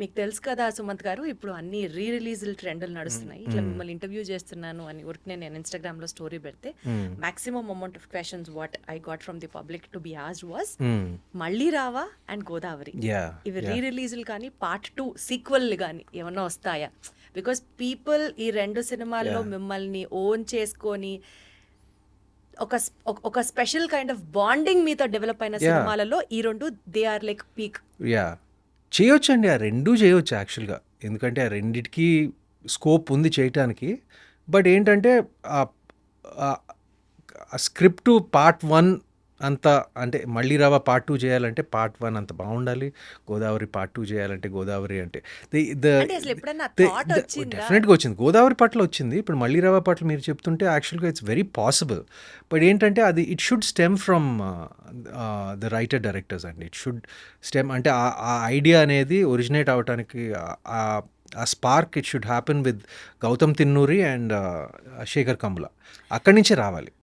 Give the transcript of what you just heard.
మీకు తెలుసు కదా సుమంత్ గారు, ఇప్పుడు అన్ని రీ రిలీజ్ల ట్రెండ్లు నడుస్తున్నాయి. ఇట్లా మిమ్మల్ని ఇంటర్వ్యూ చేస్తున్నాను అని ఊరికనే నేను ఇన్స్టాగ్రామ్లో స్టోరీ పెడితే maximum amount of questions what I got from the public to be asked was మళ్ళీ రావా అండ్ గోదావరి. ఇవి రీ రిలీజ్లు కానీ పార్ట్ 2 సీక్వెల్ కానీ ఏమన్నా వస్తాయా? బికాస్ పీపుల్ ఈ 2 సినిమాల్లో మిమ్మల్ని ఓన్ చేసుకొని ఒక స్పెషల్ కైండ్ ఆఫ్ బాండింగ్ మీతో డెవలప్ అయిన సినిమాలలో ఈ 2 దే ఆర్ లైక్ పీక్. చేయొచ్చండి, ఆ రెండూ చేయొచ్చు యాక్చువల్గా. ఎందుకంటే ఆ రెండిటికి స్కోప్ ఉంది చేయటానికి. బట్ ఏంటంటే ఆ స్క్రిప్ట్ పార్ట్ 1 అంత, అంటే మళ్ళీ రావా పార్ట్ 2 చేయాలంటే పార్ట్ 1 అంత బాగుండాలి. గోదావరి పార్ట్ 2 చేయాలంటే గోదావరి అంటే డెఫినెట్గా వచ్చింది. గోదావరి పట్ల వచ్చింది, ఇప్పుడు మళ్ళీ రావా పట్ల మీరు చెప్తుంటే యాక్చువల్గా ఇట్స్ వెరీ పాసిబుల్. బట్ ఏంటంటే అది it should stem from the writer directors అండి. ఇట్ షుడ్ స్టెమ్ అంటే ఆ ఐడియా అనేది ఒరిజినేట్ అవడానికి ఆ spark it should happen with Gautham Tinnanuri and Sekhar Kammula. అక్కడి నుంచే రావాలి.